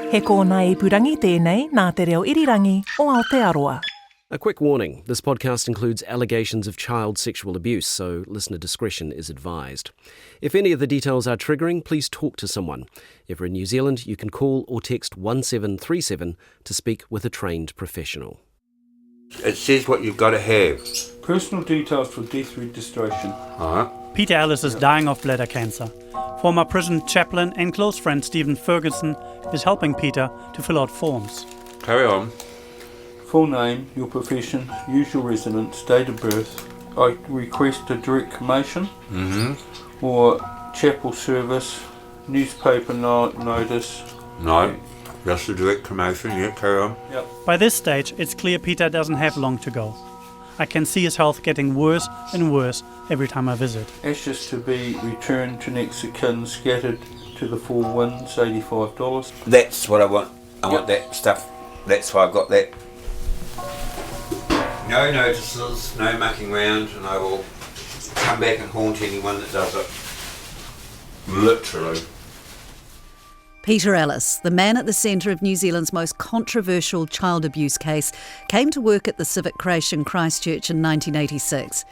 He kōna ipurangi tēnei nā te reo irirangi o Aotearoa. A quick warning, this podcast includes allegations of child sexual abuse, so listener discretion is advised. If any of the details are triggering, please talk to someone. If you're in New Zealand, you can call or text 1737 to speak with a trained professional. It says what you've got to have. Personal details for death registration. Peter Ellis is dying of bladder cancer. Former prison chaplain and close friend Stephen Ferguson is helping Peter to fill out forms. Carry on. Full name, your profession, usual residence, date of birth. I request a direct cremation or chapel service, newspaper notice. No, just a direct cremation, yeah, carry on. Yep. By this stage, it's clear Peter doesn't have long to go. I can see his health getting worse and worse every time I visit. Ashes to be returned to next of kin, scattered to the four winds, $85. That's what I want. I want that stuff. That's why I've got that. No notices, no mucking around, and I will come back and haunt anyone that does it. Literally. Peter Ellis, the man at the centre of New Zealand's most controversial child abuse case, came to work at the Civic Creche in Christchurch in 1986.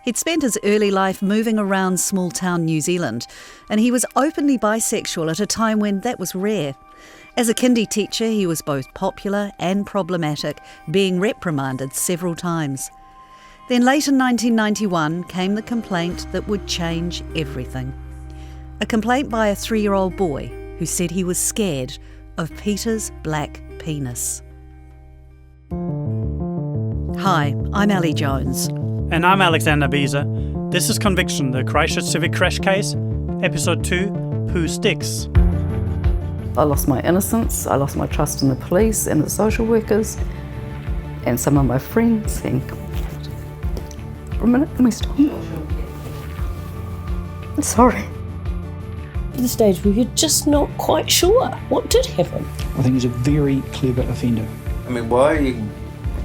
He'd spent his early life moving around small-town New Zealand, and he was openly bisexual at a time when that was rare. As a kindy teacher, he was both popular and problematic, being reprimanded several times. Then late in 1991 came the complaint that would change everything. A complaint by a 3-year-old boy who said he was scared of Peter's black penis. Hi, I'm Ali Jones. And I'm Alexander Beezer. This is Conviction, the Christchurch Civic Creche case, Episode 2, Poo Sticks. I lost my innocence, I lost my trust in the police and the social workers and some of my friends. And for a minute, let me stop. I'm sorry. To the stage where you're just not quite sure what did happen. I think he's a very clever offender. I mean, why you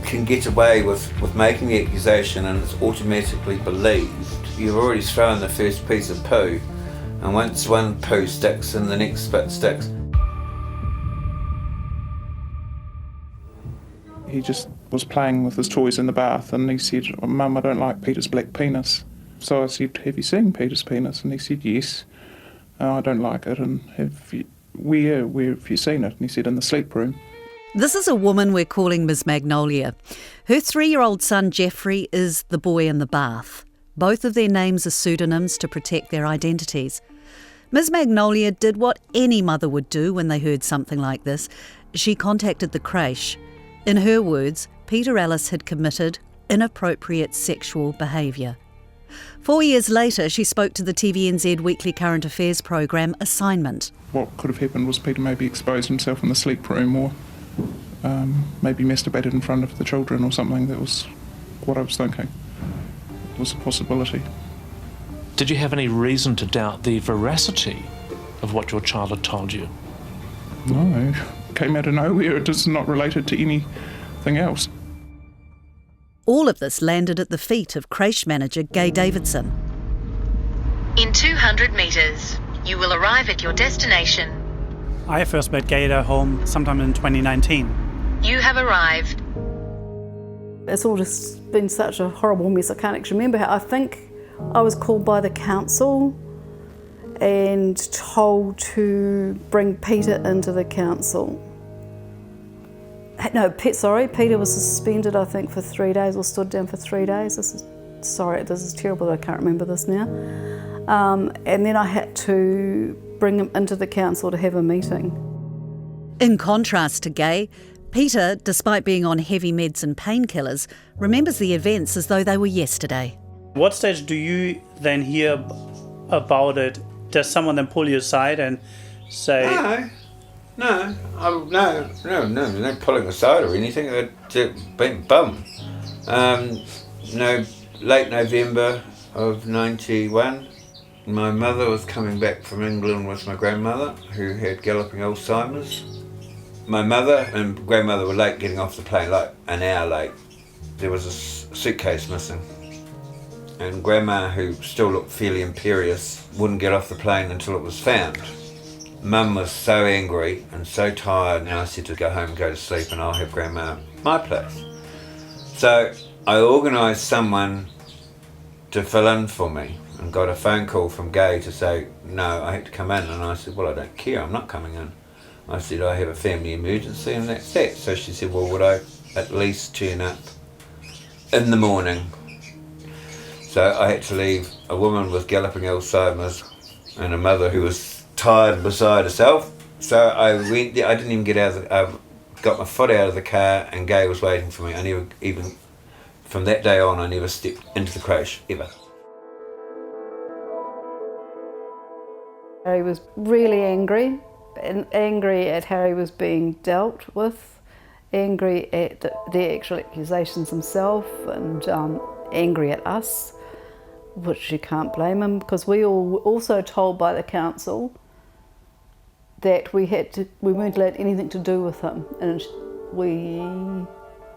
can get away with making the accusation and it's automatically believed, you've already thrown the first piece of poo, and once one poo sticks and the next bit sticks. He just was playing with his toys in the bath and he said, "Oh, Mum, I don't like Peter's black penis." So I said, "Have you seen Peter's penis?" And he said, "Yes." "I don't like it." "And where have you seen it?" And he said, "In the sleep room." This is a woman we're calling Ms Magnolia. Her 3-year-old son Jeffrey is the boy in the bath. Both of their names are pseudonyms to protect their identities. Ms Magnolia did what any mother would do when they heard something like this. She contacted the creche. In her words, Peter Ellis had committed inappropriate sexual behaviour. 4 years later, she spoke to the TVNZ weekly current affairs programme Assignment. What could have happened was Peter maybe exposed himself in the sleep room or maybe masturbated in front of the children or something. That was what I was thinking. It was a possibility. Did you have any reason to doubt the veracity of what your child had told you? No, came out of nowhere. It is not related to anything else. All of this landed at the feet of creche manager Gay Davidson. In 200 metres, you will arrive at your destination. I first met Gay at home sometime in 2019. You have arrived. It's all just been such a horrible mess. I can't actually remember how. I think I was called by the council and told to bring Peter into the council. No, Peter was suspended, I think, for 3 days or stood down for 3 days. This is terrible that I can't remember this now. And then I had to bring him into the council to have a meeting. In contrast to Gay, Peter, despite being on heavy meds and painkillers, remembers the events as though they were yesterday. What stage do you then hear about it? Does someone then pull you aside and say... No, no pulling aside or anything. I'd been bum. Late November of 91, my mother was coming back from England with my grandmother, who had galloping Alzheimer's. My mother and grandmother were late getting off the plane, like an hour late. There was a suitcase missing. And Grandma, who still looked fairly imperious, wouldn't get off the plane until it was found. Mum was so angry and so tired, and I said to go home and go to sleep, and I'll have Grandma at my place. So I organised someone to fill in for me and got a phone call from Gay to say, no, I had to come in. And I said, well, I don't care, I'm not coming in. I said, I have a family emergency and that's that. So she said, well, would I at least turn up in the morning? So I had to leave a woman with galloping Alzheimer's and a mother who was tired and beside herself. So I went there, I didn't even get out of I got my foot out of the car and Gay was waiting for me. I never even, from that day on, I never stepped into the creche, ever. Harry was really angry, and angry at how he was being dealt with, angry at the actual accusations himself, and angry at us, which you can't blame him, because we all were also told by the council that we weren't allowed anything to do with him, and we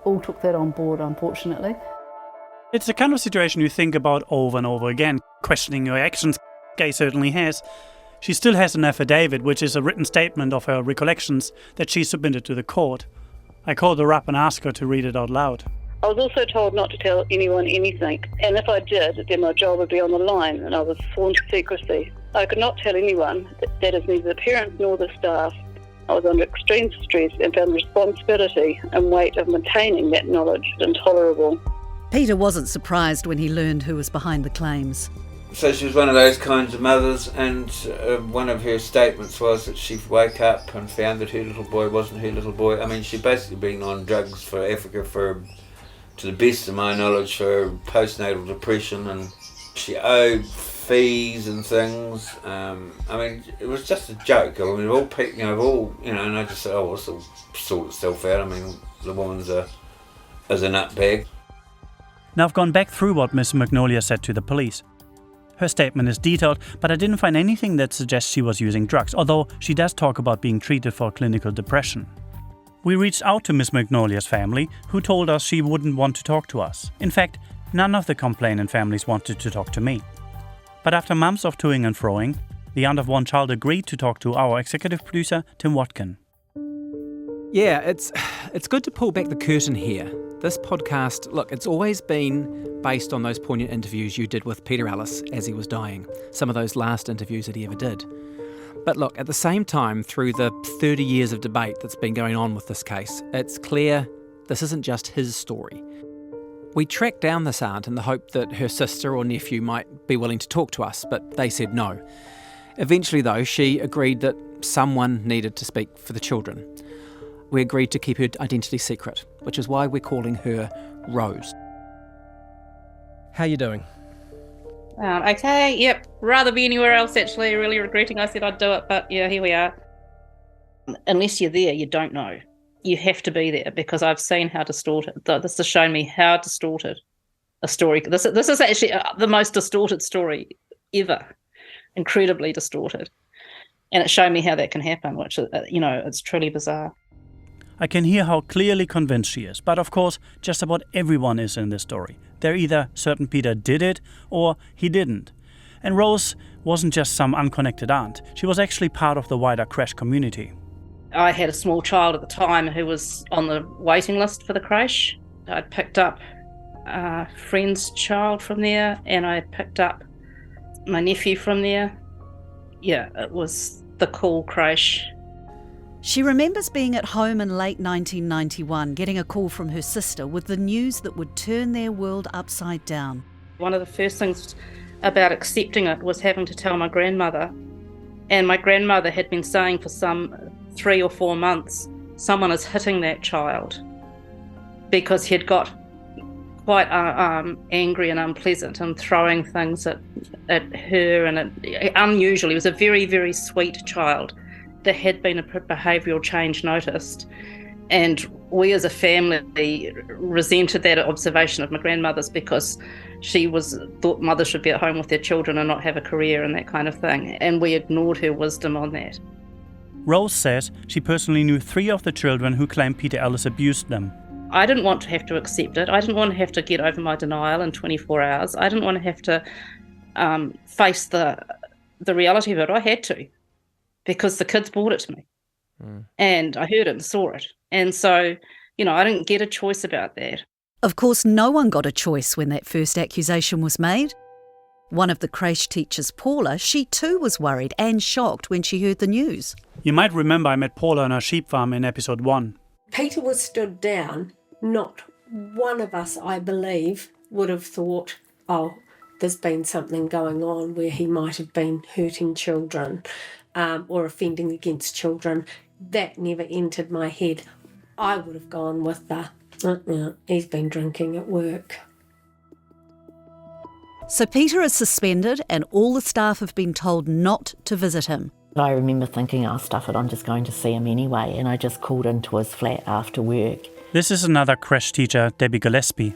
all took that on board, unfortunately. It's the kind of situation you think about over and over again, questioning your actions. Gay certainly has. She still has an affidavit, which is a written statement of her recollections that she submitted to the court. I called her up and asked her to read it out loud. I was also told not to tell anyone anything, and if I did, then my job would be on the line, and I was sworn to secrecy. I could not tell anyone, that is neither the parents nor the staff. I was under extreme stress and found the responsibility and weight of maintaining that knowledge intolerable. Peter wasn't surprised when he learned who was behind the claims. So she was one of those kinds of mothers, and one of her statements was that she woke up and found that her little boy wasn't her little boy. I mean, she'd basically been on drugs for Africa to the best of my knowledge, for postnatal depression, and she owed fees and things. I mean, it was just a joke. I mean, and I just said, oh, this will sort itself out. I mean, the woman's a nutbag. Now I've gone back through what Miss Magnolia said to the police. Her statement is detailed, but I didn't find anything that suggests she was using drugs, although she does talk about being treated for clinical depression. We reached out to Miss Magnolia's family, who told us she wouldn't want to talk to us. In fact, none of the complainant families wanted to talk to me. But after months of toing and froing, the aunt of one child agreed to talk to our executive producer, Tim Watkin. Yeah, it's good to pull back the curtain here. This podcast, look, it's always been based on those poignant interviews you did with Peter Ellis as he was dying, some of those last interviews that he ever did. But look, at the same time, through the 30 years of debate that's been going on with this case, it's clear this isn't just his story. We tracked down this aunt in the hope that her sister or nephew might be willing to talk to us, but they said no. Eventually, though, she agreed that someone needed to speak for the children. We agreed to keep her identity secret, which is why we're calling her Rose. How you doing? Okay, yep. Rather be anywhere else, actually. Really regretting I said I'd do it, but yeah, here we are. Unless you're there, you don't know. You have to be there, because I've seen how distorted. This has shown me how distorted a story. This is actually the most distorted story ever. Incredibly distorted. And it showed me how that can happen, which, it's truly bizarre. I can hear how clearly convinced she is, but of course, just about everyone is in this story. They're either certain Peter did it, or he didn't. And Rose wasn't just some unconnected aunt. She was actually part of the wider creche community. I had a small child at the time who was on the waiting list for the creche. I'd picked up a friend's child from there, and I picked up my nephew from there. Yeah, it was the cool creche. She remembers being at home in late 1991, getting a call from her sister with the news that would turn their world upside down. One of the first things about accepting it was having to tell my grandmother. And my grandmother had been saying for some 3 or 4 months, someone is hitting that child, because he had got quite angry and unpleasant and throwing things at her. And unusually, he was a very, very sweet child. There had been a behavioural change noticed, and we as a family resented that observation of my grandmother's, because she thought mothers should be at home with their children and not have a career and that kind of thing, and we ignored her wisdom on that. Rose says she personally knew 3 of the children who claimed Peter Ellis abused them. I didn't want to have to accept it. I didn't want to have to get over my denial in 24 hours. I didn't want to have to face the reality of it. I had to, because the kids brought it to me. And I heard it and saw it. And so, I didn't get a choice about that. Of course, no one got a choice when that first accusation was made. One of the creche teachers, Paula, she too was worried and shocked when she heard the news. You might remember I met Paula on her sheep farm in episode 1. Peter was stood down. Not one of us, I believe, would have thought, oh, there's been something going on where he might have been hurting children or offending against children. That never entered my head. I would have gone with he's been drinking at work. So Peter is suspended and all the staff have been told not to visit him. I remember thinking, stuff it, I'm just going to see him anyway, and I just called into his flat after work. This is another creche teacher, Debbie Gillespie.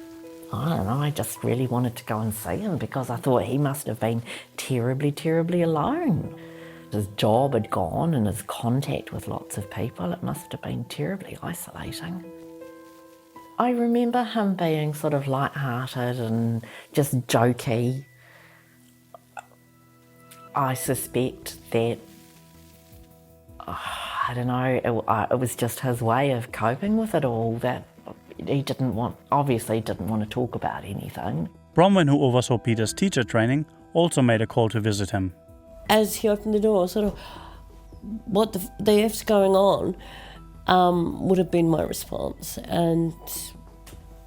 I don't know, I just really wanted to go and see him because I thought he must have been terribly, terribly alone. His job had gone and his contact with lots of people, it must have been terribly isolating. I remember him being sort of light-hearted and just jokey. I suspect that, I don't know, it was just his way of coping with it all, that he obviously didn't want to talk about anything. Bronwyn, who oversaw Peter's teacher training, also made a call to visit him. As he opened the door, sort of, what the F's going on would have been my response, and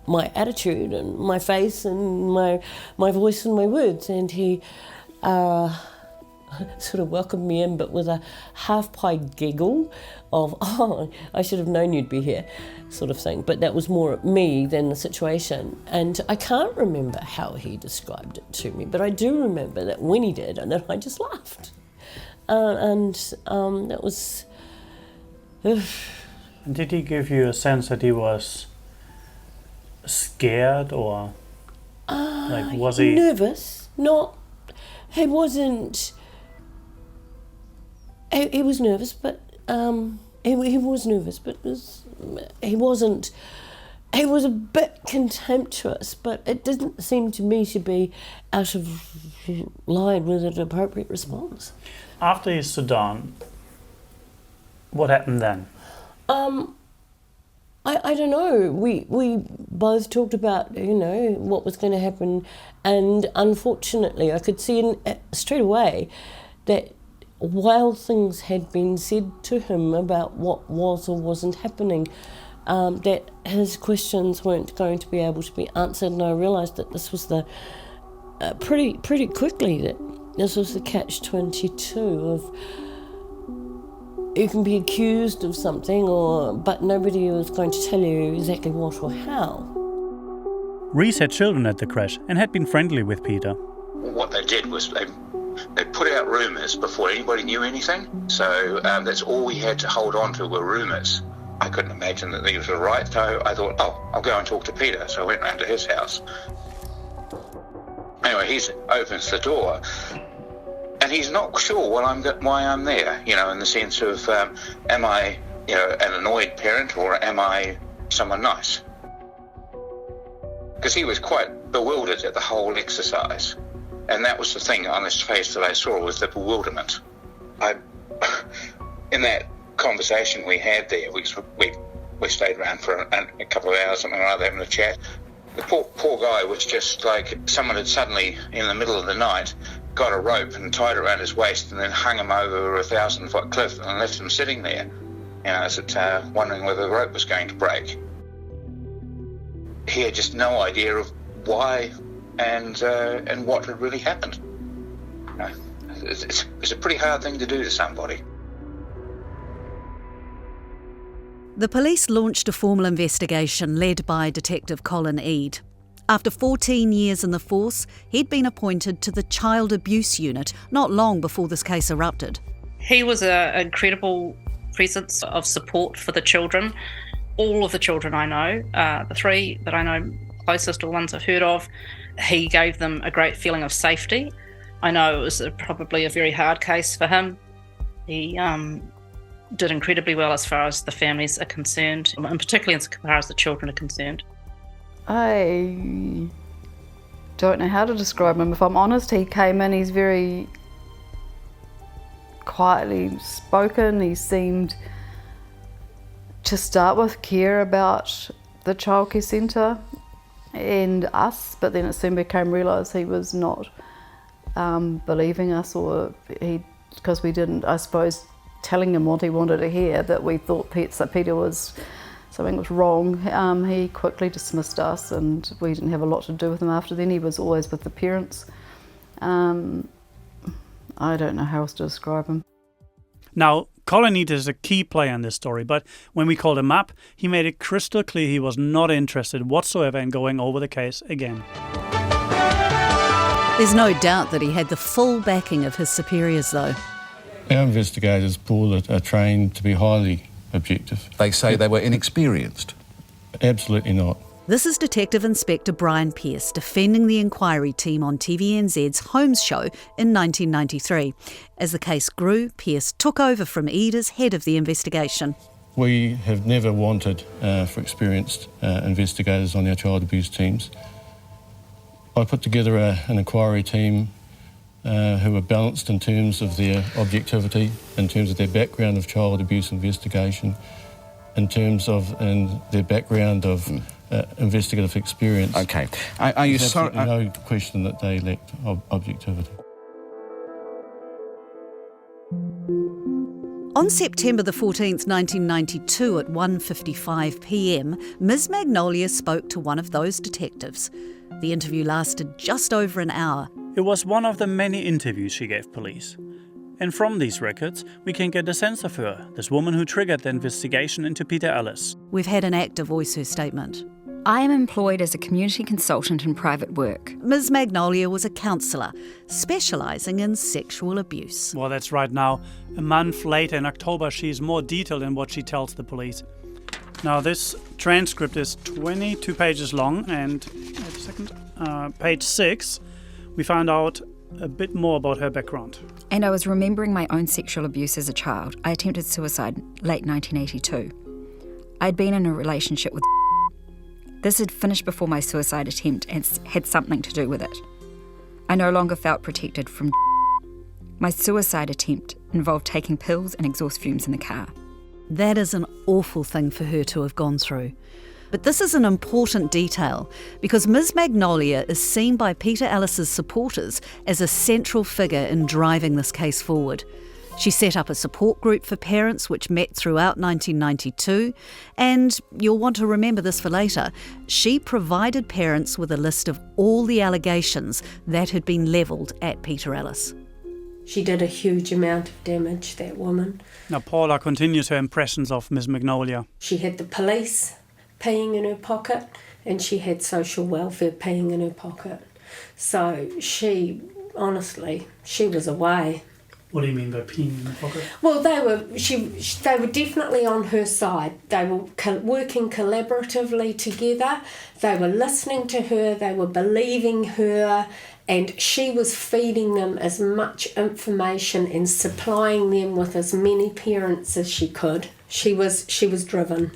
my attitude and my face and my voice and my words. And he sort of welcomed me in, but with a half-pie giggle of, oh, I should have known you'd be here, sort of thing. But that was more me than the situation. And I can't remember how he described it to me, but I do remember that when he did, and then I just laughed. That was... Did he give you a sense that he was scared, or was he nervous? He wasn't. He was nervous, but he was nervous, but he wasn't. He was a bit contemptuous, but it didn't seem to me to be out of line with an appropriate response. After he stood down, what happened then? I don't know. We both talked about, what was going to happen, and unfortunately I could see straight away that while things had been said to him about what was or wasn't happening, that his questions weren't going to be able to be answered, and I realised that this was pretty quickly that this was the catch-22 of you can be accused of something, but nobody was going to tell you exactly what or how. Reese had children at the creche and had been friendly with Peter. What they did was they put out rumours before anybody knew anything, so that's all we had to hold on to were rumours. I couldn't imagine that these were right, so I thought, I'll go and talk to Peter. So I went round to his house. Anyway, he opens the door, and he's not sure why I'm there, in the sense of, am I, an annoyed parent, or am I someone nice? Because he was quite bewildered at the whole exercise. And that was the thing on his face that I saw, was the bewilderment. In that conversation we had there, we stayed around for a couple of hours, something or other, having a chat. The poor guy was just like someone had suddenly, in the middle of the night, got a rope and tied it around his waist and then hung him over a 1,000-foot cliff and left him sitting there, wondering whether the rope was going to break. He had just no idea of why and what had really happened. It's a pretty hard thing to do to somebody. The police launched a formal investigation led by Detective Colin Eade. After 14 years in the force, he'd been appointed to the Child Abuse Unit not long before this case erupted. He was an incredible presence of support for the children. All of the children I know, the three that I know closest or ones I've heard of, he gave them a great feeling of safety. I know it was probably a very hard case for him. He did incredibly well as far as the families are concerned, and particularly as far as the children are concerned. I don't know how to describe him. If I'm honest, he came in, he's very quietly spoken. He seemed, to start with, care about the childcare centre and us, but then it soon became realised he was not believing us, or because we didn't, I suppose, telling him what he wanted to hear, that we thought something was wrong. He quickly dismissed us, and we didn't have a lot to do with him after then. He was always with the parents. I don't know how else to describe him. Now, Colin is a key player in this story, but when we called him up, he made it crystal clear he was not interested whatsoever in going over the case again. There's no doubt that he had the full backing of his superiors, though. Our investigators, Paul, are trained to be highly objective. They say they were inexperienced. Absolutely not. This is Detective Inspector Brian Pearce defending the inquiry team on TVNZ's Holmes show in 1993. As the case grew, Pearce took over from Ed as head of the investigation. We have never wanted for experienced investigators on our child abuse teams. I put together an inquiry team who are balanced in terms of their objectivity, in terms of their background of child abuse investigation, in terms of their background of investigative experience. Okay. Are you sorry? No question that they lacked objectivity. On September the 14th, 1992 at 1:55 p.m, Ms Magnolia spoke to one of those detectives. The interview lasted just over an hour. It was one of the many interviews she gave police. And from these records, we can get a sense of her, this woman who triggered the investigation into Peter Ellis. We've had an actor voice her statement. I am employed as a community consultant in private work. Ms Magnolia was a counsellor, specialising in sexual abuse. Well, that's right. Now, a month later in October, she's more detailed in what she tells the police. Now, this transcript is 22 pages long, and wait a second, page 6, we found out a bit more about her background. And I was remembering my own sexual abuse as a child. I attempted suicide late 1982. I'd been in a relationship with This had finished before my suicide attempt and had something to do with it. I no longer felt protected from My suicide attempt involved taking pills and exhaust fumes in the car. That is an awful thing for her to have gone through. But this is an important detail because Ms Magnolia is seen by Peter Ellis's supporters as a central figure in driving this case forward. She set up a support group for parents which met throughout 1992, and you'll want to remember this for later, she provided parents with a list of all the allegations that had been levelled at Peter Ellis. She did a huge amount of damage, that woman. Now Paula continues her impressions of Ms Magnolia. She had the police peeing in her pocket, and she had social welfare peeing in her pocket. So she, honestly, she was away. What do you mean by peeing in the pocket? Well, they were definitely on her side. They were working collaboratively together. They were listening to her. They were believing her. And she was feeding them as much information and supplying them with as many parents as she could. She was driven.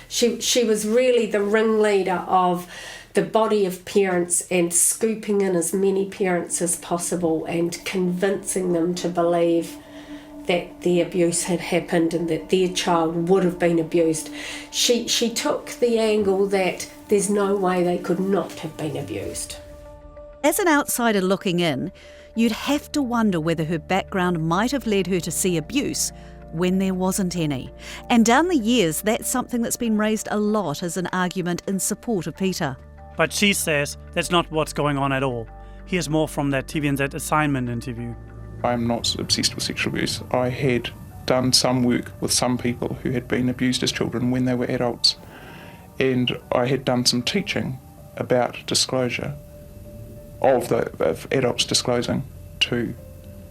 She was really the ringleader of the body of parents and scooping in as many parents as possible and convincing them to believe that the abuse had happened and that their child would have been abused. She took the angle that there's no way they could not have been abused. As an outsider looking in, you'd have to wonder whether her background might have led her to see abuse when there wasn't any. And down the years, that's something that's been raised a lot as an argument in support of Peter. But she says that's not what's going on at all. Here's more from that TVNZ assignment interview. I'm not obsessed with sexual abuse. I had done some work with some people who had been abused as children when they were adults. And I had done some teaching about disclosure, of adults disclosing to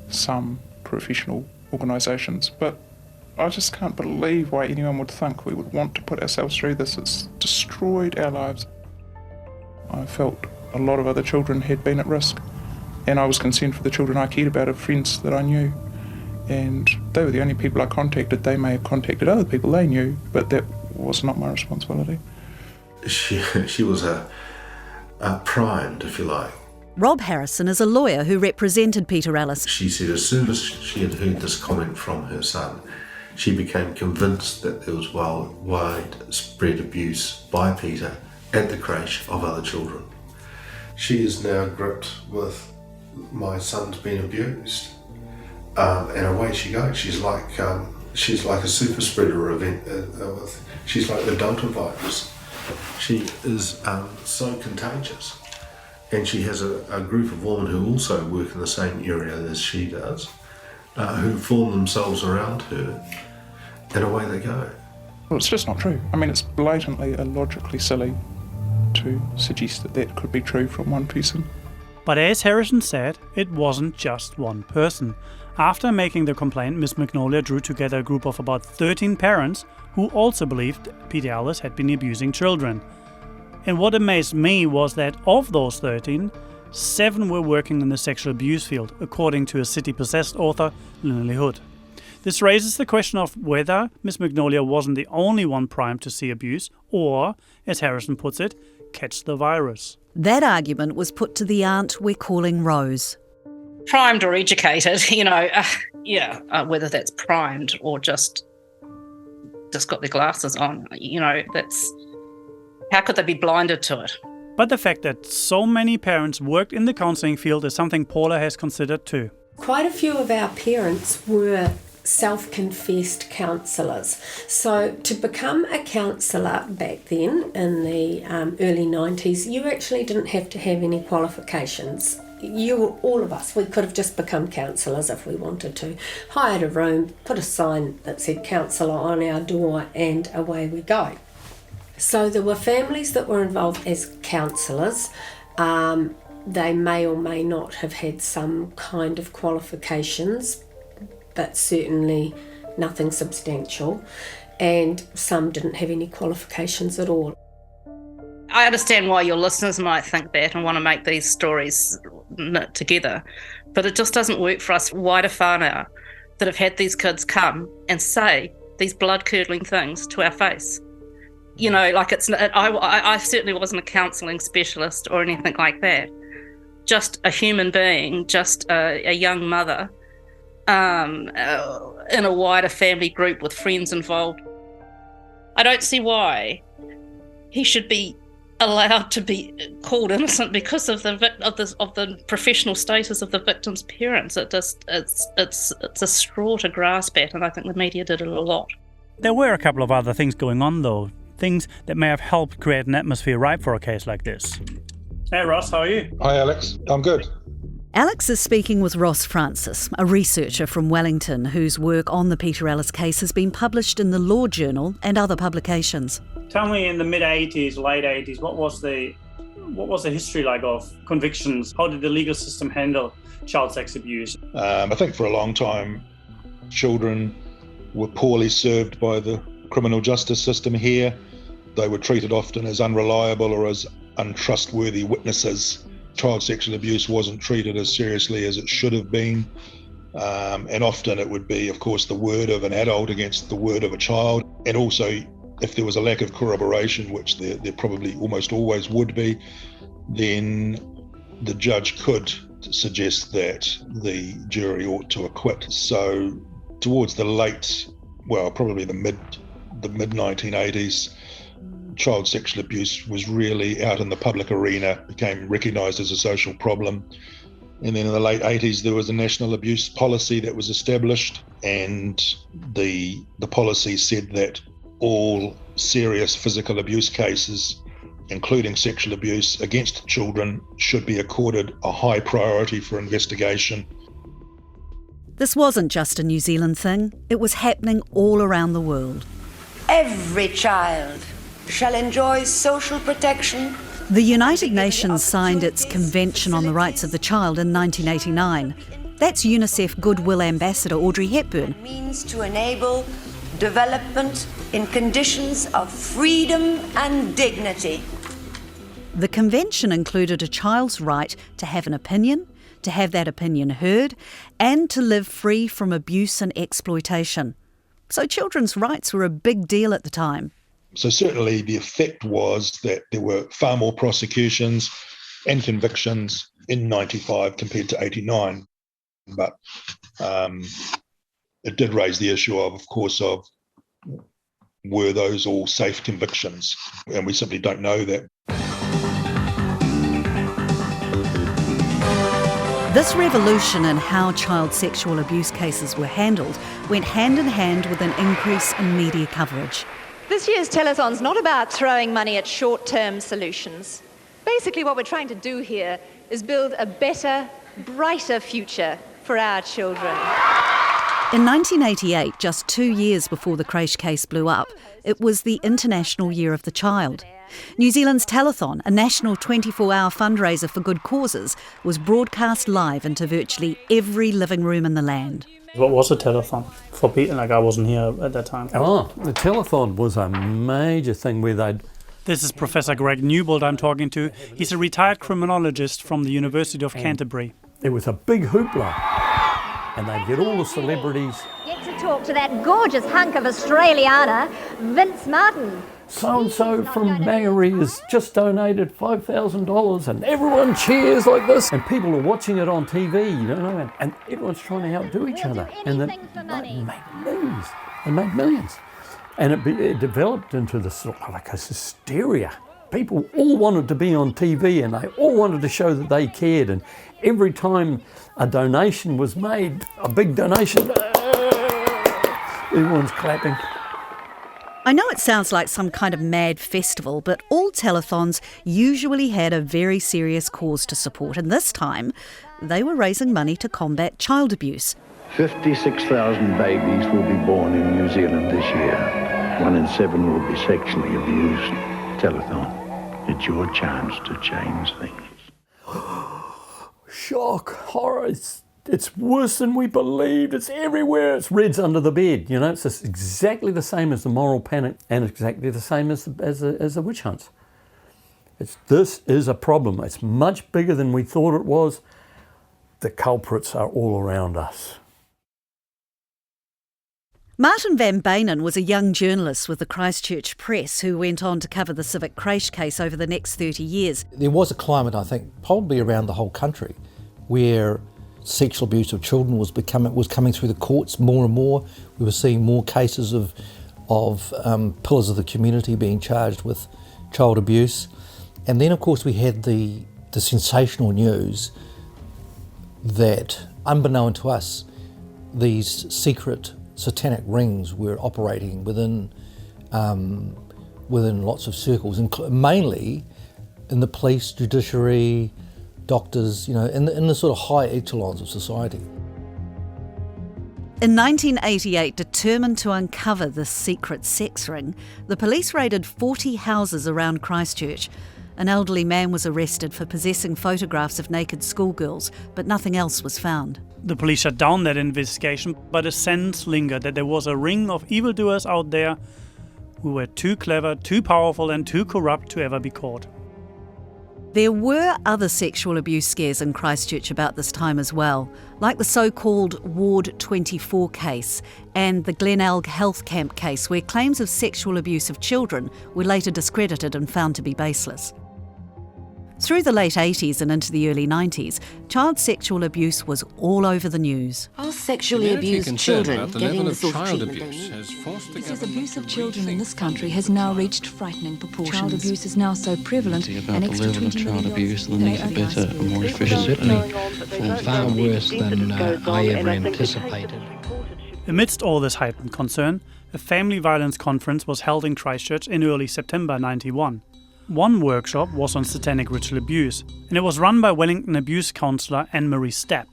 some professional organisations. But I just can't believe why anyone would think we would want to put ourselves through this. It's destroyed our lives. I felt a lot of other children had been at risk, and I was concerned for the children I cared about, of friends that I knew. And they were the only people I contacted. They may have contacted other people they knew, but that was not my responsibility. She was primed, if you like, Rob Harrison is a lawyer who represented Peter Ellis. She said as soon as she had heard this comment from her son, she became convinced that there was widespread abuse by Peter at the creche of other children. She is now gripped with my son's been abused, and away she goes. She's like a super spreader event. She's like the Delta virus. She is so contagious, and she has a group of women who also work in the same area as she does, who form themselves around her, and away they go. Well, it's just not true. I mean, it's blatantly illogically silly to suggest that that could be true from one person. But as Harrison said, it wasn't just one person. After making the complaint, Miss Magnolia drew together a group of about 13 parents who also believed Peter Ellis had been abusing children. And what amazed me was that of those 13, 7 were working in the sexual abuse field, according to a City Possessed author, Lynley Hood. This raises the question of whether Miss Magnolia wasn't the only one primed to see abuse, or, as Harrison puts it, catch the virus. That argument was put to the aunt we're calling Rose. Primed or educated, whether that's primed or just got their glasses on, that's... How could they be blinded to it? But the fact that so many parents worked in the counselling field is something Paula has considered too. Quite a few of our parents were self-confessed counsellors. So to become a counsellor back then in the early 90s, you actually didn't have to have any qualifications. All of us, we could have just become counsellors if we wanted to. Hired a room, put a sign that said counsellor on our door, and away we go. So there were families that were involved as counsellors. They may or may not have had some kind of qualifications, but certainly nothing substantial, and some didn't have any qualifications at all. I understand why your listeners might think that and want to make these stories knit together, but it just doesn't work for us wider whānau that have had these kids come and say these blood-curdling things to our face. I certainly wasn't a counselling specialist or anything like that. Just a human being, just a young mother in a wider family group with friends involved. I don't see why he should be allowed to be called innocent because of the professional status of the victim's parents. It's a straw to grasp at, and I think the media did it a lot. There were a couple of other things going on though, things that may have helped create an atmosphere ripe for a case like this. Hey Ross, how are you? Hi Alex, I'm good. Alex is speaking with Ross Francis, a researcher from Wellington whose work on the Peter Ellis case has been published in the Law Journal and other publications. Tell me, in the mid-80s, late 80s, what was the history like of convictions? How did the legal system handle child sex abuse? I think for a long time, children were poorly served by the criminal justice system here. They were treated often as unreliable or as untrustworthy witnesses. Child sexual abuse wasn't treated as seriously as it should have been. And often it would be, of course, the word of an adult against the word of a child. And also, if there was a lack of corroboration, which there probably almost always would be, then the judge could suggest that the jury ought to acquit. So towards the probably the mid-1980s, child sexual abuse was really out in the public arena, became recognised as a social problem. And then in the late 80s, there was a national abuse policy that was established, and the policy said that all serious physical abuse cases, including sexual abuse against children, should be accorded a high priority for investigation. This wasn't just a New Zealand thing, it was happening all around the world. Every child shall enjoy social protection. The United Nations signed its Convention on the Rights of the Child in 1989. That's UNICEF Goodwill Ambassador Audrey Hepburn. It means to enable development in conditions of freedom and dignity. The convention included a child's right to have an opinion, to have that opinion heard, and to live free from abuse and exploitation. So children's rights were a big deal at the time. So certainly the effect was that there were far more prosecutions and convictions in 95 compared to 89. But it did raise the issue of course, of were those all safe convictions? And we simply don't know that. This revolution in how child sexual abuse cases were handled went hand in hand with an increase in media coverage. This year's telethon's not about throwing money at short-term solutions. Basically, what we're trying to do here is build a better, brighter future for our children. In 1988, just 2 years before the creche case blew up, it was the International Year of the Child. New Zealand's telethon, a national 24-hour fundraiser for good causes, was broadcast live into virtually every living room in the land. What was a telethon? For Peter, I wasn't here at that time. Oh, the telethon was a major thing where they'd... This is Professor Greg Newbold I'm talking to. He's a retired criminologist from the University of Canterbury. It was a big hoopla. And they'd get all the celebrities. Get to talk to that gorgeous hunk of Australiana, Vince Martin. So-and-so from Mangere has just donated $5,000 and everyone cheers like this. And people are watching it on TV, you know, and everyone's trying to outdo each other. And they made millions. They made millions. And it developed into this sort of like a hysteria. People all wanted to be on TV and they all wanted to show that they cared. And every time a donation was made, a big donation, everyone's clapping. I know it sounds like some kind of mad festival, but all telethons usually had a very serious cause to support, and this time they were raising money to combat child abuse. 56,000 babies will be born in New Zealand this year. 1 in 7 will be sexually abused. Telethon, it's your chance to change things. Shock, horror. It's worse than we believed. It's everywhere. It's Reds under the bed. You know, it's just exactly the same as the moral panic and exactly the same as the witch hunts. This is a problem. It's much bigger than we thought it was. The culprits are all around us. Martin van Beynen was a young journalist with the Christchurch Press who went on to cover the civic creche case over the next 30 years. There was a climate, I think, probably around the whole country, where sexual abuse of children was coming through the courts more and more. We were seeing more cases of pillars of the community being charged with child abuse. And then, of course, we had the sensational news that, unbeknown to us, these secret satanic rings were operating within lots of circles, mainly in the police, judiciary, doctors, you know, in the sort of high echelons of society. In 1988, determined to uncover this secret sex ring, the police raided 40 houses around Christchurch. An elderly man was arrested for possessing photographs of naked schoolgirls, but nothing else was found. The police shut down that investigation, but a sense lingered that there was a ring of evildoers out there who were too clever, too powerful and too corrupt to ever be caught. There were other sexual abuse scares in Christchurch about this time as well, like the so-called Ward 24 case and the Glenelg Health Camp case, where claims of sexual abuse of children were later discredited and found to be baseless. Through the late 80s and into the early 90s, child sexual abuse was all over the news. Are sexually abused children getting the sort of treatment they need? He says abuse of children in this country has now reached frightening proportions. Child abuse is now so prevalent, an extra 20 million child abuse, the need for better and more efficient, certainly far worse than I ever anticipated. Amidst all this heightened concern, a family violence conference was held in Christchurch in early September 91. One workshop was on satanic ritual abuse, and it was run by Wellington abuse counsellor Anne-Marie Stapp.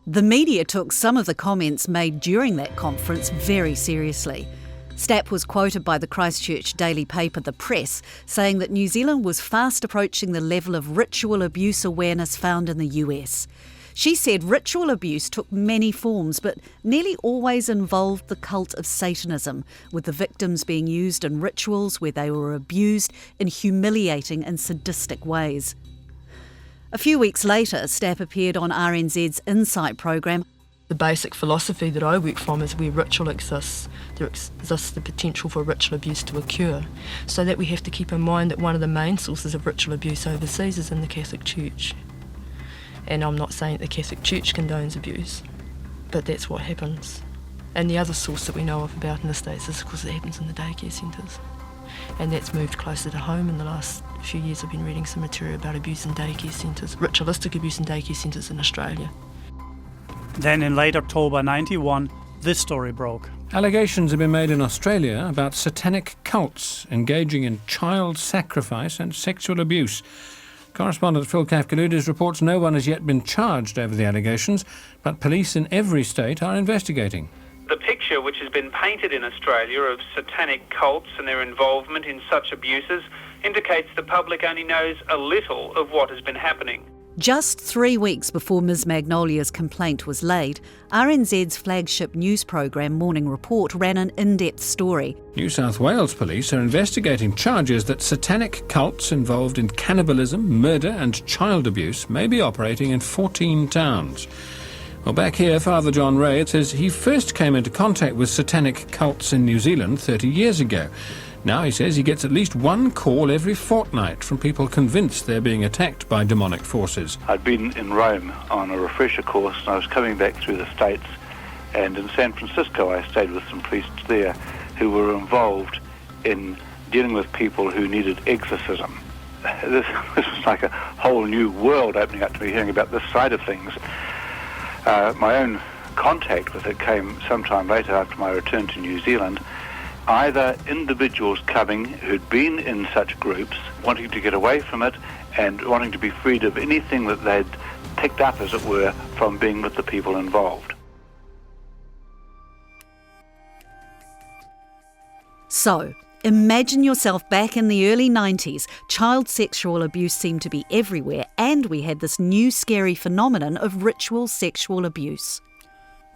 The media took some of the comments made during that conference very seriously. Stapp was quoted by the Christchurch daily paper The Press, saying that New Zealand was fast approaching the level of ritual abuse awareness found in the US. She said ritual abuse took many forms, but nearly always involved the cult of Satanism, with the victims being used in rituals where they were abused in humiliating and sadistic ways. A few weeks later, Stapp appeared on RNZ's Insight programme. The basic philosophy that I work from is where ritual exists, there exists the potential for ritual abuse to occur, so that we have to keep in mind that one of the main sources of ritual abuse overseas is in the Catholic Church. And I'm not saying the Catholic Church condones abuse, but that's what happens. And the other source that we know of about in the States is, of course, it happens in the daycare centres. And that's moved closer to home. In the last few years I've been reading some material about abuse in daycare centres, ritualistic abuse in daycare centres in Australia. Then in late October 91, this story broke. Allegations have been made in Australia about satanic cults engaging in child sacrifice and sexual abuse. Correspondent Phil Kafkaloudis reports no one has yet been charged over the allegations, but police in every state are investigating. The picture which has been painted in Australia of satanic cults and their involvement in such abuses indicates the public only knows a little of what has been happening. Just 3 weeks before Ms Magnolia's complaint was laid, RNZ's flagship news programme Morning Report ran an in-depth story. New South Wales police are investigating charges that satanic cults involved in cannibalism, murder and child abuse may be operating in 14 towns. Well, back here, Father John Ray says he first came into contact with satanic cults in New Zealand 30 years ago. Now he says he gets at least one call every fortnight from people convinced they're being attacked by demonic forces. I'd been in Rome on a refresher course and I was coming back through the States, and in San Francisco I stayed with some priests there who were involved in dealing with people who needed exorcism. This was like a whole new world opening up to me, hearing about this side of things. My own contact with it came sometime later after my return to New Zealand. Either individuals coming who'd been in such groups, wanting to get away from it and wanting to be freed of anything that they'd picked up, as it were, from being with the people involved. So, imagine yourself back in the early 90s. Child sexual abuse seemed to be everywhere, and we had this new scary phenomenon of ritual sexual abuse.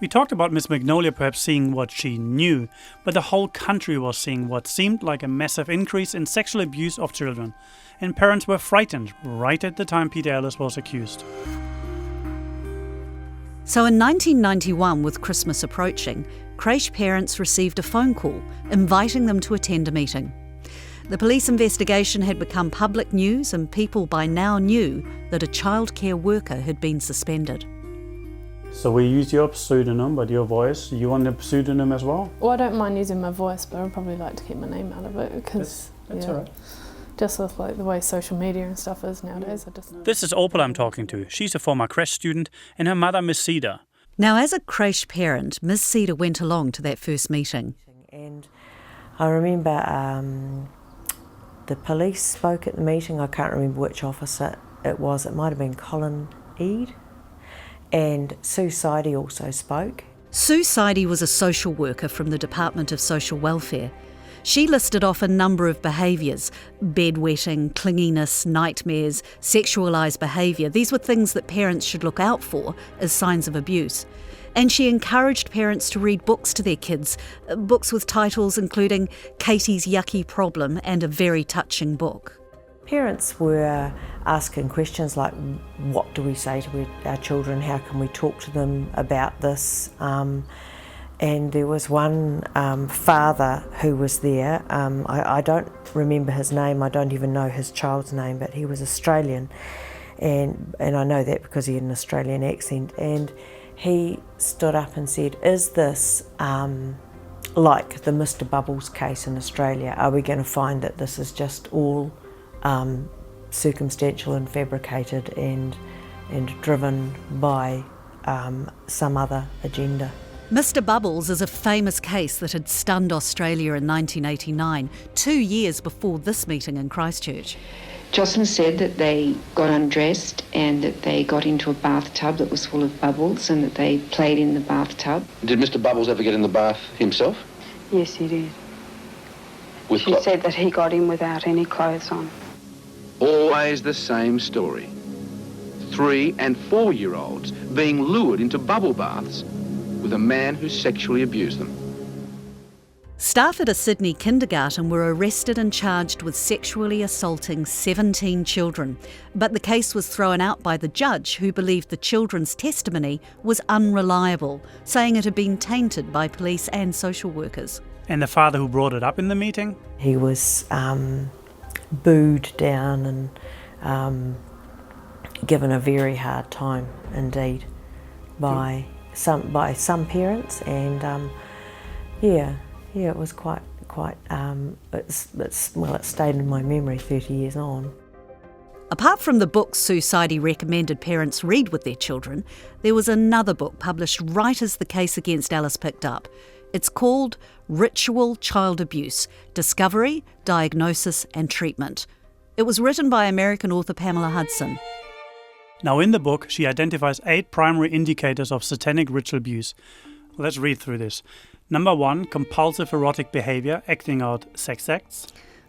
We talked about Miss Magnolia perhaps seeing what she knew, but the whole country was seeing what seemed like a massive increase in sexual abuse of children. And parents were frightened right at the time Peter Ellis was accused. So in 1991, with Christmas approaching, creche parents received a phone call inviting them to attend a meeting. The police investigation had become public news, and people by now knew that a childcare worker had been suspended. So we used your pseudonym, but your voice, you want a pseudonym as well? Well, I don't mind using my voice, but I'd probably like to keep my name out of it because that's all right. Just with like the way social media and stuff is nowadays, I just... This is Opal I'm talking to. She's a former creche student, and her mother, Miss Cedar. Now, as a creche parent, Miss Cedar went along to that first meeting. And I remember the police spoke at the meeting. I can't remember which officer it was. It might have been Colin Eade. And Sue Sidey also spoke. Sue Sidey was a social worker from the Department of Social Welfare. She listed off a number of behaviours: bedwetting, clinginess, nightmares, sexualised behaviour. These were things that parents should look out for as signs of abuse. And she encouraged parents to read books to their kids, books with titles including Katie's Yucky Problem and A Very Touching Book. Parents were asking questions like, what do we say to our children? How can we talk to them about this? And there was one father who was there. I don't remember his name. I don't even know his child's name, but he was Australian. And I know that because he had an Australian accent. And he stood up and said, is this like the Mr. Bubbles case in Australia? Are we going to find that this is just all circumstantial and fabricated and driven by some other agenda? Mr. Bubbles is a famous case that had stunned Australia in 1989, 2 years before this meeting in Christchurch. Jocelyn said that they got undressed and that they got into a bathtub that was full of bubbles and that they played in the bathtub. Did Mr. Bubbles ever get in the bath himself? Yes, he did. She said that he got in without any clothes on. Always the same story. 3- and 4-year-olds being lured into bubble baths with a man who sexually abused them. Staff at a Sydney kindergarten were arrested and charged with sexually assaulting 17 children. But the case was thrown out by the judge, who believed the children's testimony was unreliable, saying it had been tainted by police and social workers. And the father who brought it up in the meeting? He was booed down and given a very hard time indeed by some parents, and it was quite it stayed in my memory 30 years on. Apart from the books Sue Sidey recommended parents read with their children, there was another book published right as the case against Alice picked up. It's called Ritual Child Abuse: Discovery, Diagnosis and Treatment. It was written by American author Pamela Hudson. Now in the book, she identifies 8 primary indicators of satanic ritual abuse. Let's read through this. Number 1, compulsive erotic behaviour, acting out sex acts.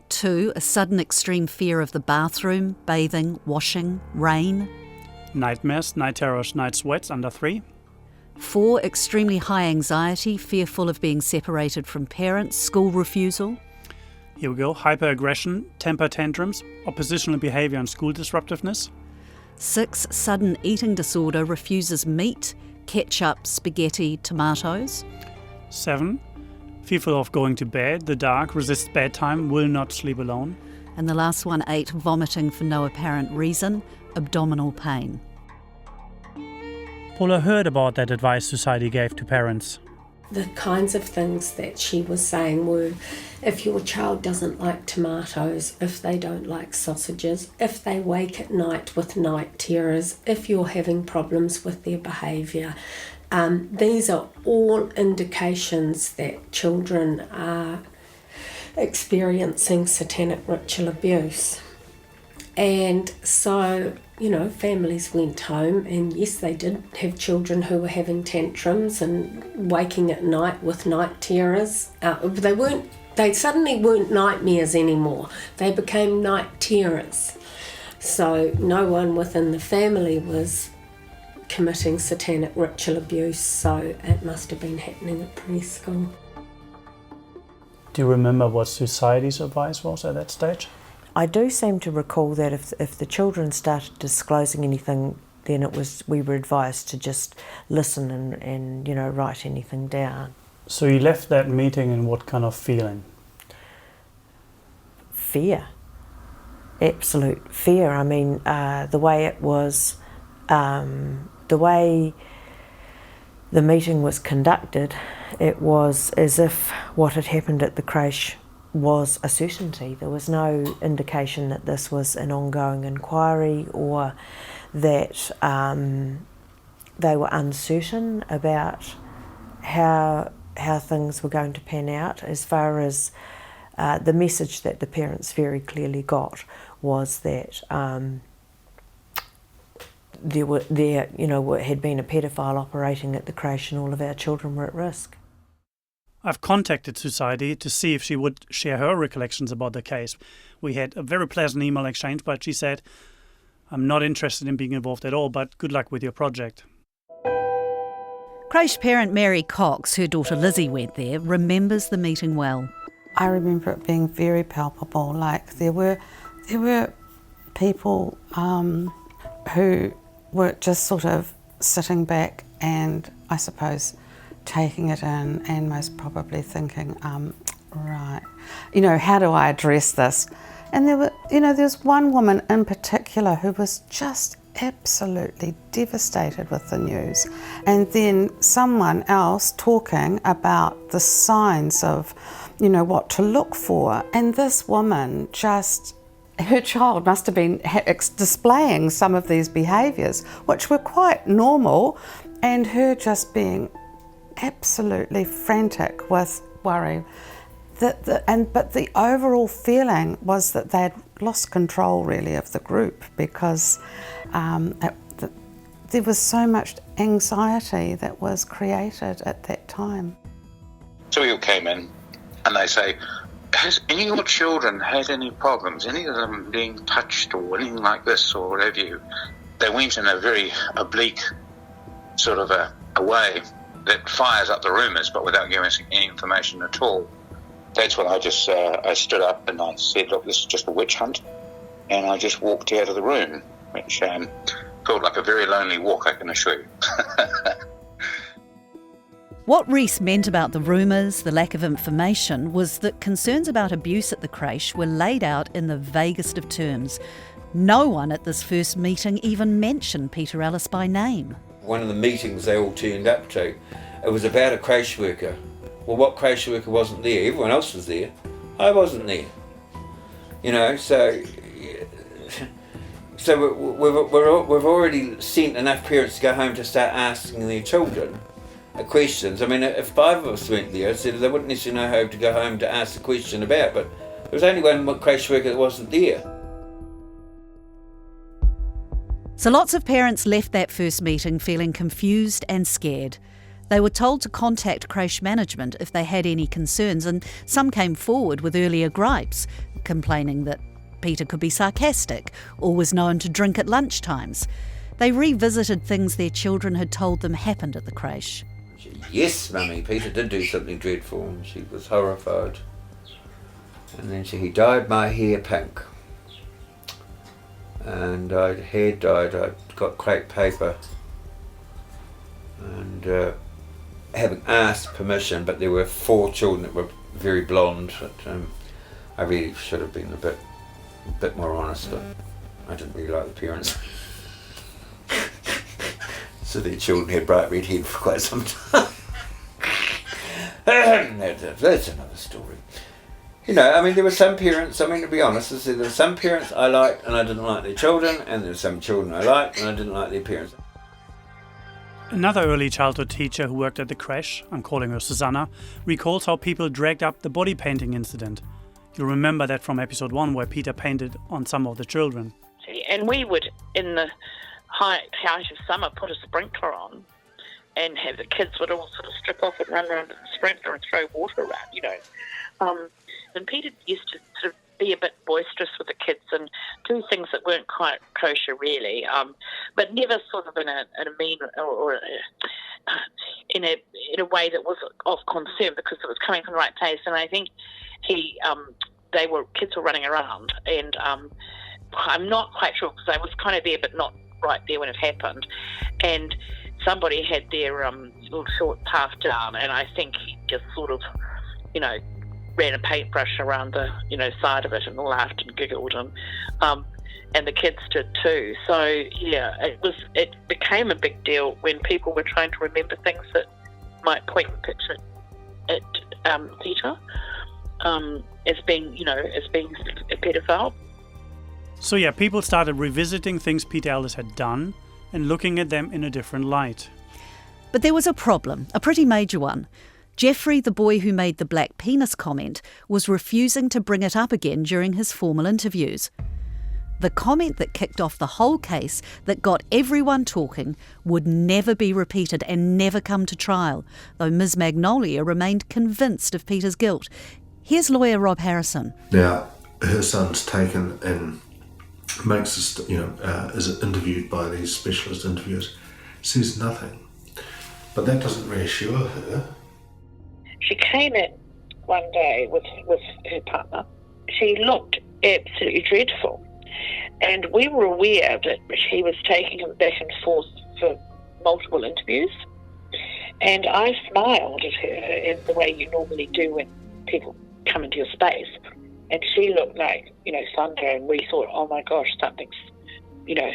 2, a sudden extreme fear of the bathroom, bathing, washing, rain. Nightmares, night terrors, night sweats, under 3. 4, extremely high anxiety, fearful of being separated from parents, school refusal. Here we go, hyperaggression, temper tantrums, oppositional behaviour and school disruptiveness. 6, sudden eating disorder, refuses meat, ketchup, spaghetti, tomatoes. 7, fearful of going to bed, the dark, resists bedtime, will not sleep alone. And the last one, 8, vomiting for no apparent reason, abdominal pain. Paula heard about that advice society gave to parents. The kinds of things that she was saying were, if your child doesn't like tomatoes, if they don't like sausages, if they wake at night with night terrors, if you're having problems with their behaviour, these are all indications that children are experiencing satanic ritual abuse. And so, families went home, and yes, they did have children who were having tantrums and waking at night with night terrors. They suddenly weren't nightmares anymore. They became night terrors. So no one within the family was committing satanic ritual abuse, so it must have been happening at preschool. Do you remember what society's advice was at that stage? I do seem to recall that if the children started disclosing anything, then we were advised to just listen and write anything down. So you left that meeting in what kind of feeling? Fear. Absolute fear. I mean, the way it was, the way the meeting was conducted, it was as if what had happened at the creche was a certainty. There was no indication that this was an ongoing inquiry or that they were uncertain about how things were going to pan out. As far as the message that the parents very clearly got was that there had been a paedophile operating at the creche and all of our children were at risk. I've contacted society to see if she would share her recollections about the case. We had a very pleasant email exchange, but she said, I'm not interested in being involved at all, but good luck with your project. Creche parent Mary Cox, her daughter Lizzie went there, remembers the meeting well. I remember it being very palpable. Like there were people who were just sort of sitting back and I suppose taking it in and most probably thinking, right, how do I address this? And there's one woman in particular who was just absolutely devastated with the news. And then someone else talking about the signs of, what to look for. And this woman her child must have been displaying some of these behaviours, which were quite normal, and her just being absolutely frantic with worry. But the overall feeling was that they'd lost control really of the group because there was so much anxiety that was created at that time. So we all came in and they say, has any of your children had any problems, any of them being touched or anything like this or what have you? They went in a very oblique sort of a way that fires up the rumours but without giving us any information at all. That's when I just I stood up and I said, look, this is just a witch hunt, and I just walked out of the room, which felt like a very lonely walk, I can assure you. What Rees meant about the rumours, the lack of information, was that concerns about abuse at the creche were laid out in the vaguest of terms. No one at this first meeting even mentioned Peter Ellis by name. One of the meetings they all turned up to, it was about a creche worker. Well, what creche worker wasn't there? Everyone else was there. I wasn't there. You know, so we've already sent enough parents to go home to start asking their children questions. I mean, if 5 of us went there, so they wouldn't necessarily know who to go home to ask the question about, but there was only one creche worker that wasn't there. So lots of parents left that first meeting feeling confused and scared. They were told to contact creche management if they had any concerns, and some came forward with earlier gripes, complaining that Peter could be sarcastic or was known to drink at lunchtimes. They revisited things their children had told them happened at the creche. Yes, Mummy, Peter did do something dreadful, and she was horrified. And then he dyed my hair pink. And hair dyed, I got crepe paper. And having asked permission, but there were 4 children that were very blonde. But, I really should have been a bit more honest, but I didn't really like the parents. So their children had bright red hair for quite some time. That's another story. You know, I mean, there were some parents, I mean, to be honest, there were some parents I liked and I didn't like their children, and there were some children I liked and I didn't like their parents. Another early childhood teacher who worked at the creche, I'm calling her Susanna, recalls how people dragged up the body painting incident. You'll remember that from episode 1 where Peter painted on some of the children. And we would, in the height of summer, put a sprinkler on and have the kids would all sort of strip off and run around the sprinkler and throw water around, you know. And Peter used to sort of be a bit boisterous with the kids and do things that weren't quite kosher, really, but never sort of in a mean or in a way that was of concern, because it was coming from the right place. And I think kids were running around, and I'm not quite sure because I was kind of there, but not right there when it happened. And somebody had their little short path down, and I think he just sort of, you know, ran a paintbrush around the, you know, side of it and laughed and giggled, and the kids did too. So yeah, it became a big deal when people were trying to remember things that might point the picture at Peter as being, you know, as being a paedophile. So yeah, people started revisiting things Peter Ellis had done and looking at them in a different light. But there was a problem, a pretty major one. Jeffrey, the boy who made the black penis comment, was refusing to bring it up again during his formal interviews. The comment that kicked off the whole case, that got everyone talking, would never be repeated and never come to trial, though Ms. Magnolia remained convinced of Peter's guilt. Here's lawyer Rob Harrison. Now, her son's taken and makes, is interviewed by these specialist interviewers, says nothing. But that doesn't reassure her. She came in one day with her partner. She looked absolutely dreadful. And we were aware that she was taking him back and forth for multiple interviews. And I smiled at her in the way you normally do when people come into your space. And she looked like, you know, thunder, and we thought, oh my gosh, something's, you know,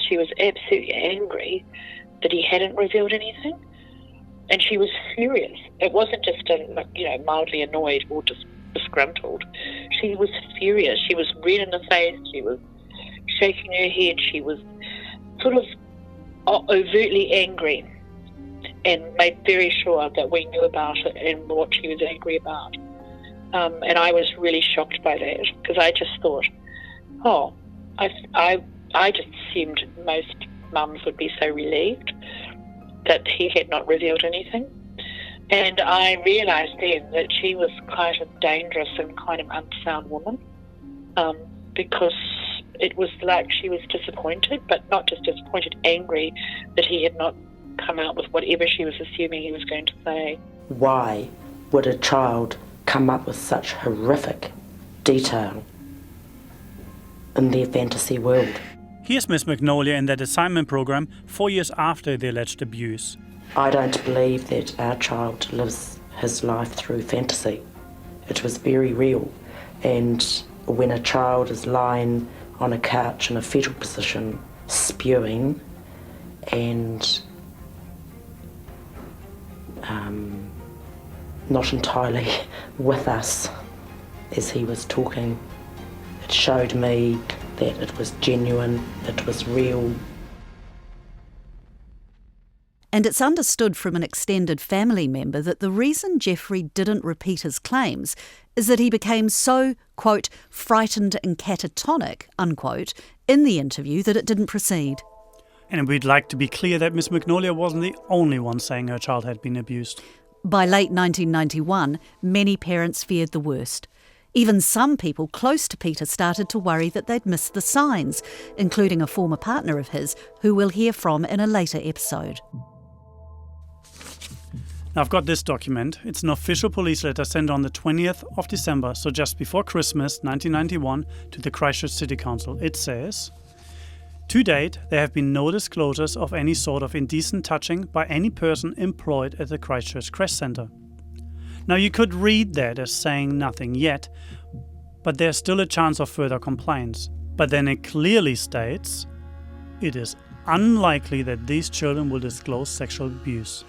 she was absolutely angry that he hadn't revealed anything. And she was furious. It wasn't just, mildly annoyed or just disgruntled. She was furious. She was red in the face. She was shaking her head. She was sort of overtly angry, and made very sure that we knew about it and what she was angry about. And I was really shocked by that, because I just thought, I just assumed most mums would be so relieved that he had not revealed anything. And I realised then that she was quite a dangerous and kind of unsound woman, because it was like she was disappointed, but not just disappointed, angry that he had not come out with whatever she was assuming he was going to say. Why would a child come up with such horrific detail in their fantasy world? Here's Miss Magnolia in that assignment program 4 years after the alleged abuse. I don't believe that our child lives his life through fantasy. It was very real. And when a child is lying on a couch in a fetal position, spewing and not entirely with us as he was talking. It showed me that it was genuine, it was real. And it's understood from an extended family member that the reason Jeffrey didn't repeat his claims is that he became so, quote, frightened and catatonic, unquote, in the interview that it didn't proceed. And we'd like to be clear that Miss Magnolia wasn't the only one saying her child had been abused. By late 1991, many parents feared the worst. Even some people close to Peter started to worry that they'd missed the signs, including a former partner of his, who we'll hear from in a later episode. Now, I've got this document. It's an official police letter sent on the 20th of December, so just before Christmas 1991, to the Christchurch City Council. It says, "To date, there have been no disclosures of any sort of indecent touching by any person employed at the Christchurch Creche Centre." Now, you could read that as saying nothing yet, but there's still a chance of further complaints. But then it clearly states, it is unlikely that these children will disclose sexual abuse.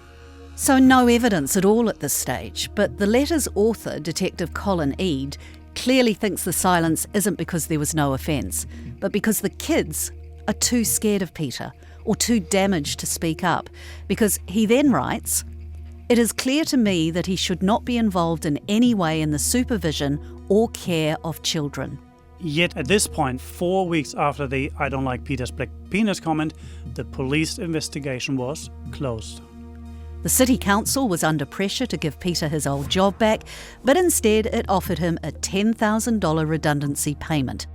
So no evidence at all at this stage, but the letter's author, Detective Colin Eade, clearly thinks the silence isn't because there was no offence, but because the kids are too scared of Peter or too damaged to speak up, because he then writes, "It is clear to me that he should not be involved in any way in the supervision or care of children." Yet at this point, 4 weeks after the "I don't like Peter's black penis" comment, the police investigation was closed. The City Council was under pressure to give Peter his old job back, but instead it offered him a $10,000 redundancy payment.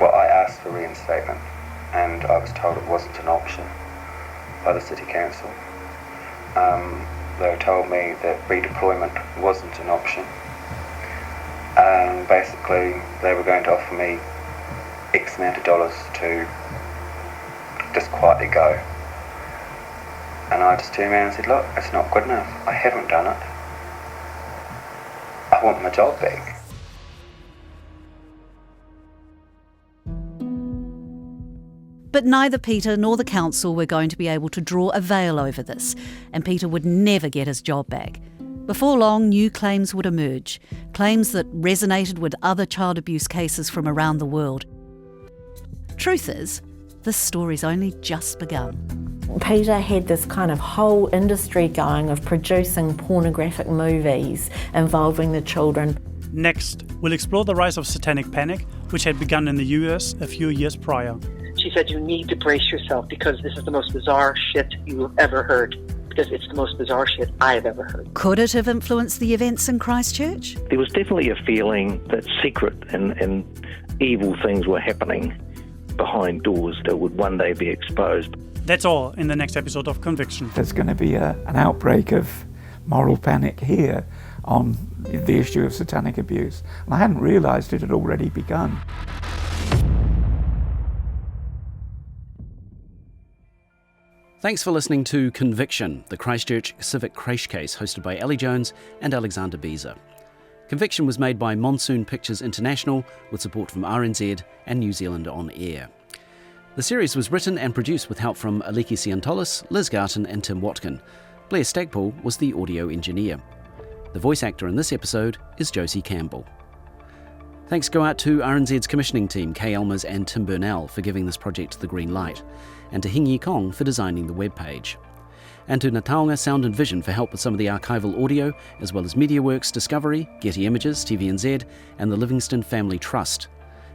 Well, I asked for reinstatement, and I was told it wasn't an option by the City Council. They told me that redeployment wasn't an option. Basically, they were going to offer me X amount of dollars to just quietly go. And I just turned around and said, look, it's not good enough. I haven't done it. I want my job back. But neither Peter nor the council were going to be able to draw a veil over this, and Peter would never get his job back. Before long, new claims would emerge, claims that resonated with other child abuse cases from around the world. Truth is, this story's only just begun. Peter had this kind of whole industry going of producing pornographic movies involving the children. Next, we'll explore the rise of satanic panic, which had begun in the US a few years prior. She said, you need to brace yourself because this is the most bizarre shit you've ever heard. Because it's the most bizarre shit I've ever heard. Could it have influenced the events in Christchurch? There was definitely a feeling that secret and evil things were happening behind doors that would one day be exposed. That's all in the next episode of Conviction. There's going to be an outbreak of moral panic here on the issue of satanic abuse. And I hadn't realised it had already begun. Thanks for listening to Conviction, the Christchurch Civic Creche case hosted by Ellie Jones and Alexander Beezer. Conviction was made by Monsoon Pictures International with support from RNZ and New Zealand On Air. The series was written and produced with help from Aliki Siantolis, Liz Garton and Tim Watkin. Blair Stagpool was the audio engineer. The voice actor in this episode is Josie Campbell. Thanks go out to RNZ's commissioning team, Kay Elmers and Tim Burnell, for giving this project the green light, and to Hing Yi Kong for designing the webpage. And to Nataonga Sound and Vision for help with some of the archival audio, as well as MediaWorks Discovery, Getty Images, TVNZ, and the Livingston Family Trust.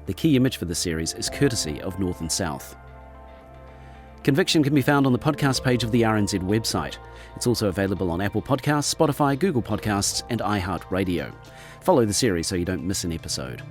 The key image for this series is courtesy of North and South. Conviction can be found on the podcast page of the RNZ website. It's also available on Apple Podcasts, Spotify, Google Podcasts, and iHeartRadio. Follow the series so you don't miss an episode.